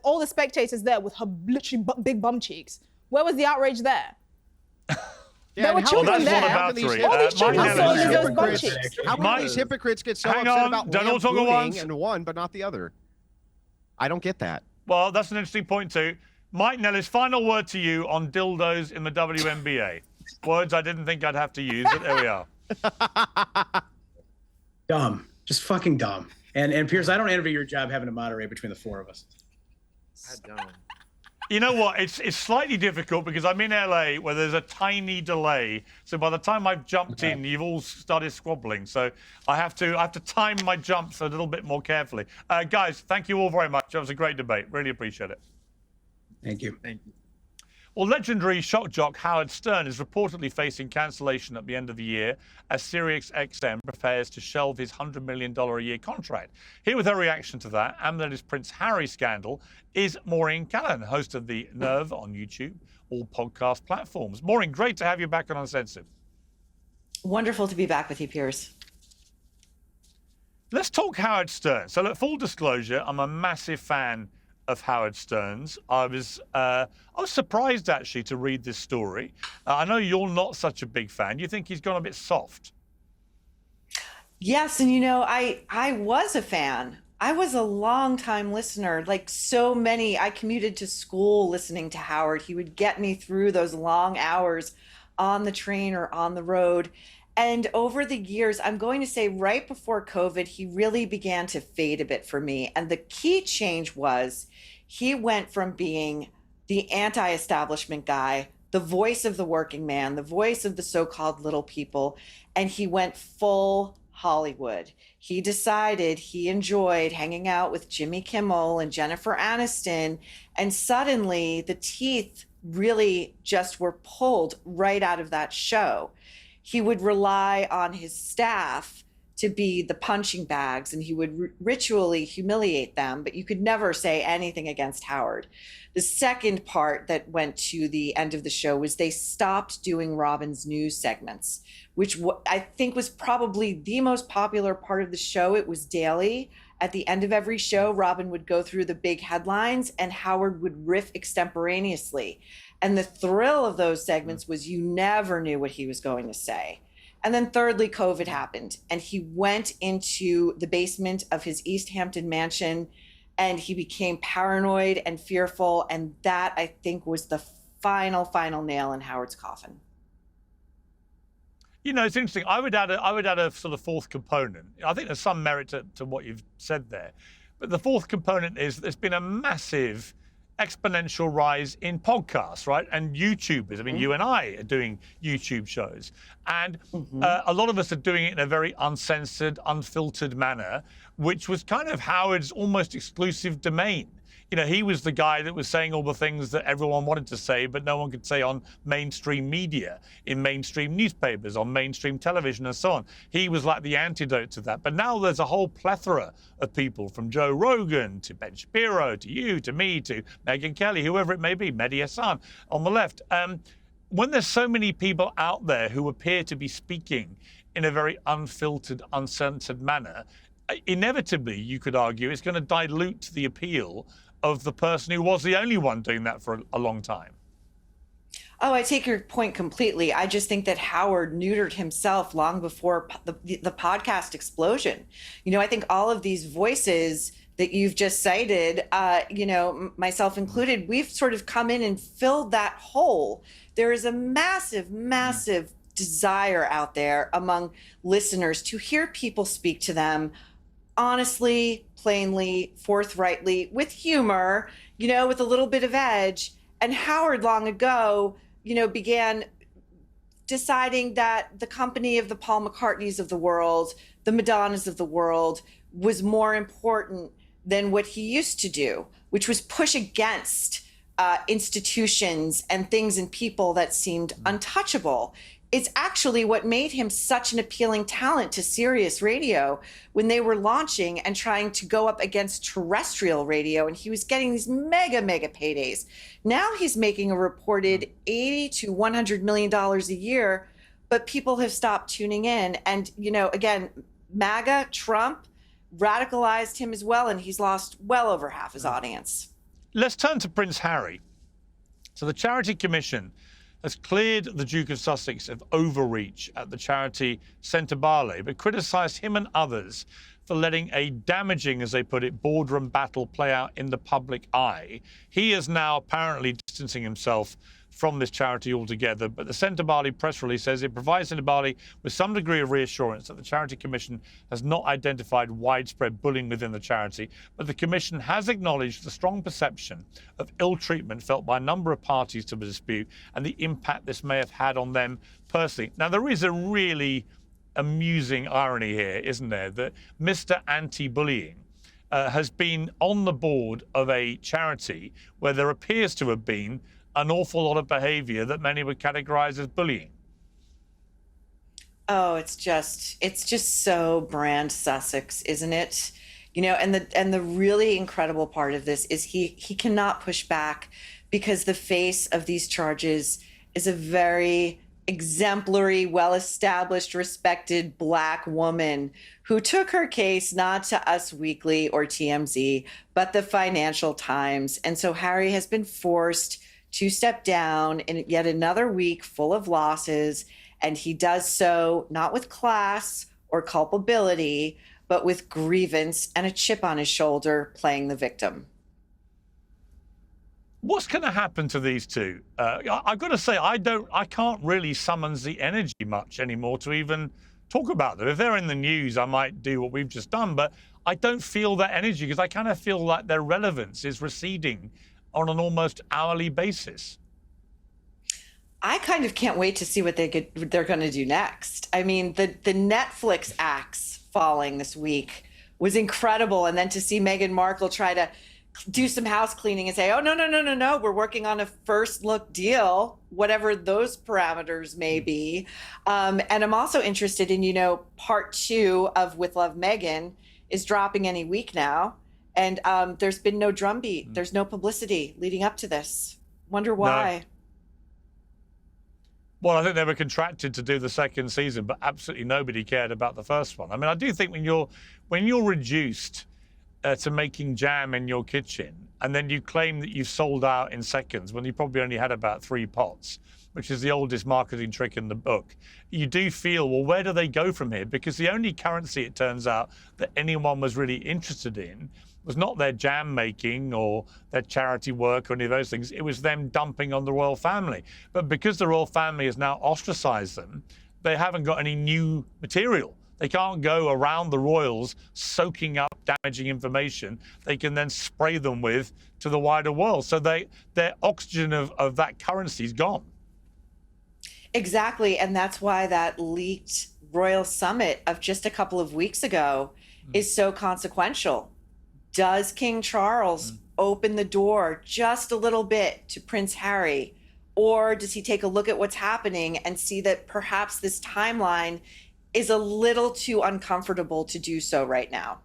C: all the spectators there with her literally big bum cheeks? Where was the outrage there? There were children there. All these children saw Lizzo's bum cheeks.
A: How come these hypocrites get so upset about lampooning and one but not the other? I don't get that.
D: Well, that's an interesting point too. Mike Nellis, final word to you on dildos in the WNBA. Words I didn't think I'd have to use, but there we are.
B: Dumb. Just fucking dumb. And Piers, I don't envy your job having to moderate between the four of us.
M: I don't.
D: You know what? It's slightly difficult because I'm in LA where there's a tiny delay. So by the time I've jumped in, you've all started squabbling. So I have to time my jumps a little bit more carefully. Guys, thank you all very much. That was a great debate. Really appreciate it.
B: Thank you.
I: Thank you.
D: Well, legendary shock jock Howard Stern is reportedly facing cancellation at the end of the year as SiriusXM prepares to shelve his $100 million a year contract. Here with her reaction to that and that is Prince Harry scandal is Maureen Callahan, host of The Nerve on YouTube, all podcast platforms. Maureen, great to have you back on Uncensored.
G: Wonderful to be back with you, Piers.
D: Let's talk Howard Stern. So, look, full disclosure, I'm a massive fan of Howard Stern's. I was surprised actually to read this story. I know you're not such a big fan. You think he's gone a bit soft?
G: Yes, and you know, I was a fan. I was a long-time listener. Like so many, I commuted to school listening to Howard. He would get me through those long hours on the train or on the road. And over the years, I'm going to say right before COVID, he really began to fade a bit for me. And the key change was he went from being the anti-establishment guy, the voice of the working man, the voice of the so-called little people, and he went full Hollywood. He decided he enjoyed hanging out with Jimmy Kimmel and Jennifer Aniston, and suddenly the teeth really just were pulled right out of that show. He would rely on his staff to be the punching bags, and he would ritually humiliate them, but you could never say anything against Howard. The second part that went to the end of the show was they stopped doing Robin's news segments, which I think was probably the most popular part of the show. It was daily. At the end of every show, Robin would go through the big headlines and Howard would riff extemporaneously. And the thrill of those segments was you never knew what he was going to say. And then thirdly, COVID happened and he went into the basement of his East Hampton mansion and he became paranoid and fearful. And that, I think, was the final nail in Howard's coffin.
D: You know, it's interesting. I would add a sort of fourth component. I think there's some merit to what you've said there. But the fourth component is there's been a massive exponential rise in podcasts, right? And YouTubers. I mean, you and I are doing YouTube shows. And a lot of us are doing it in a very uncensored, unfiltered manner, which was kind of Howard's almost exclusive domain. You know, he was the guy that was saying all the things that everyone wanted to say, but no one could say on mainstream media, in mainstream newspapers, on mainstream television, and so on. He was like the antidote to that. But now there's a whole plethora of people, from Joe Rogan to Ben Shapiro to you, to me, to Meghan Kelly, whoever it may be, Mehdi Hassan on the left. When there's so many people out there who appear to be speaking in a very unfiltered, uncensored manner, inevitably, you could argue, it's going to dilute the appeal of the person who was the only one doing that for a long time.
G: Oh, I take your point completely. I just think that Howard neutered himself long before the podcast explosion. You know, I think all of these voices that you've just cited, you know, myself included, we've sort of come in and filled that hole. There is a massive desire out there among listeners to hear people speak to them honestly, plainly, forthrightly, with humor, you know, with a little bit of edge. And Howard long ago, you know, began deciding that the company of the Paul McCartneys of the world, the Madonnas of the world, was more important than what he used to do, which was push against institutions and things and people that seemed untouchable. It's actually what made him such an appealing talent to Sirius Radio when they were launching and trying to go up against terrestrial radio, and he was getting these mega paydays. Now he's making a reported $80 to $100 million a year, but people have stopped tuning in. And, you know, again, MAGA, Trump, radicalized him as well, and he's lost well over half his audience.
D: Let's turn to Prince Harry. So the Charity Commission has cleared the Duke of Sussex of overreach at the charity Centre Barley, but criticised him and others for letting a damaging, as they put it, boardroom battle play out in the public eye. He is now apparently distancing himself from this charity altogether, but the Centre Bali press release says it provides Centre Bali with some degree of reassurance that the Charity Commission has not identified widespread bullying within the charity, but the Commission has acknowledged the strong perception of ill treatment felt by a number of parties to the dispute and the impact this may have had on them personally. Now, there is a really amusing irony here, isn't there, that Mr. Anti-Bullying has been on the board of a charity where there appears to have been an awful lot of behavior that many would categorize as bullying.
G: Oh, it's just so brand Sussex, isn't it? You know, and the really incredible part of this is he cannot push back because the face of these charges is a very exemplary, well-established, respected Black woman who took her case not to Us Weekly or TMZ, but the Financial Times. And so Harry has been forced to step down in yet another week full of losses, and he does so not with class or culpability, but with grievance and a chip on his shoulder, playing the victim.
D: What's going to happen to these two? I've got to say, I can't really summon the energy much anymore to even talk about them. If they're in the news, I might do what we've just done, but I don't feel that energy because I kind of feel like their relevance is receding on an almost hourly basis.
G: I kind of can't wait to see what they're going to do next. I mean, the Netflix axe falling this week was incredible. And then to see Meghan Markle try to do some house cleaning and say, oh, no, we're working on a first look deal, whatever those parameters may be. And I'm also interested in, part 2 of With Love, Meghan is dropping any week now. And there's been no drumbeat. There's no publicity leading up to this. Wonder why.
D: No. Well, I think they were contracted to do the second season, but absolutely nobody cared about the first one. I mean, I do think when you're reduced to making jam in your kitchen, and then you claim that you've sold out in seconds when you probably only had about 3 pots, which is the oldest marketing trick in the book, you do feel, well, where do they go from here? Because the only currency, it turns out, that anyone was really interested in was not their jam making or their charity work or any of those things. It was them dumping on the royal family. But because the royal family has now ostracized them, they haven't got any new material. They can't go around the royals soaking up damaging information they can then spray them with to the wider world. So their oxygen of that currency is gone.
G: Exactly. And that's why that leaked royal summit of just a couple of weeks ago is so consequential. Does King Charles open the door just a little bit to Prince Harry? Or does he take a look at what's happening and see that perhaps this timeline is a little too uncomfortable to do so right now?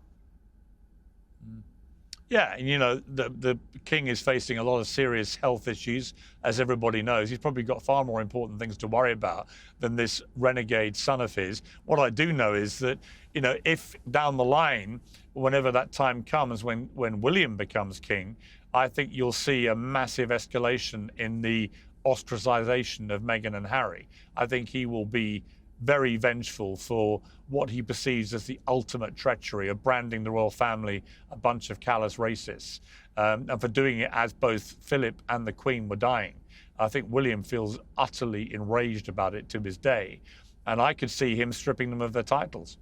D: Yeah, and the king is facing a lot of serious health issues, as everybody knows. He's probably got far more important things to worry about than this renegade son of his. What I do know is that, if down the line, whenever that time comes when William becomes king, I think you'll see a massive escalation in the ostracization of Meghan and Harry. I think he will be very vengeful for what he perceives as the ultimate treachery of branding the royal family a bunch of callous racists, and for doing it as both Philip and the Queen were dying. I think William feels utterly enraged about it to this day, and I could see him stripping them of their titles.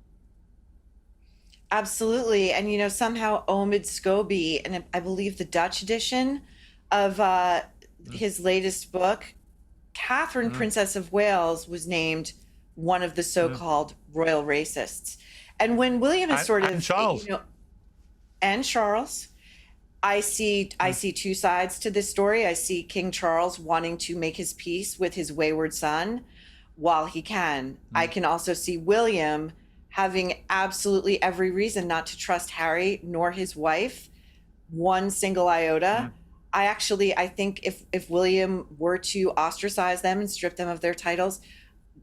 G: Absolutely. And, somehow Omid Scobie, and I believe the Dutch edition of his latest book, Catherine, Princess of Wales, was named one of the so-called royal racists. And when William is
D: and Charles.
G: And Charles, I see 2 sides to this story. I see King Charles wanting to make his peace with his wayward son while he can. I can also see William having absolutely every reason not to trust Harry nor his wife one single iota. I think if William were to ostracize them and strip them of their titles,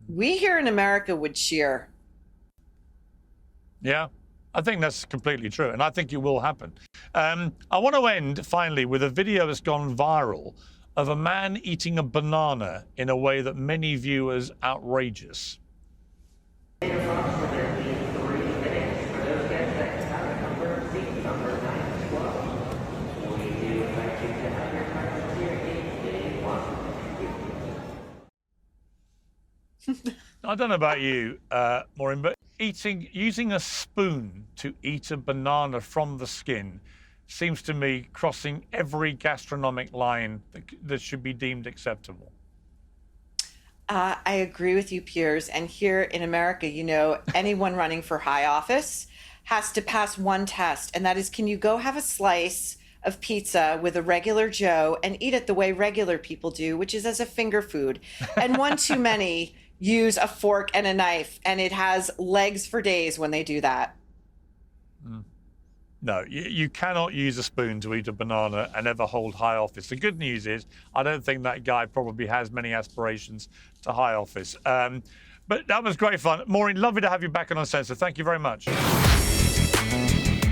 G: we here in America would cheer.
D: Yeah, I think that's completely true, and I think it will happen. I want to end, finally, with a video that's gone viral of a man eating a banana in a way that many view as outrageous. I don't know about you, Maureen, but using a spoon to eat a banana from the skin seems to me crossing every gastronomic line that should be deemed acceptable.
G: I agree with you, Piers. And here in America, you know, anyone running for high office has to pass one test, and that is, can you go have a slice of pizza with a regular Joe and eat it the way regular people do, which is as a finger food. And one too many use a fork and a knife, and it has legs for days when they do that.
D: No, you cannot use a spoon to eat a banana and ever hold high office. The good news is, I don't think that guy probably has many aspirations to high office. But that was great fun. Maureen, lovely to have you back on Uncensored. Thank you very much.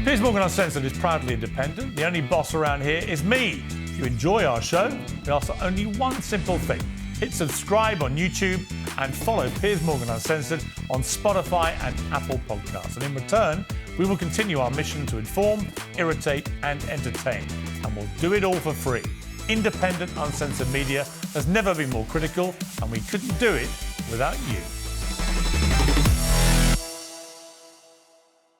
D: Piers Morgan Uncensored is proudly independent. The only boss around here is me. If you enjoy our show, we ask for only one simple thing. Hit subscribe on YouTube and follow Piers Morgan Uncensored on Spotify and Apple Podcasts. And in return, we will continue our mission to inform, irritate and entertain. And we'll do it all for free. Independent, uncensored media has never been more critical, and we couldn't do it without you.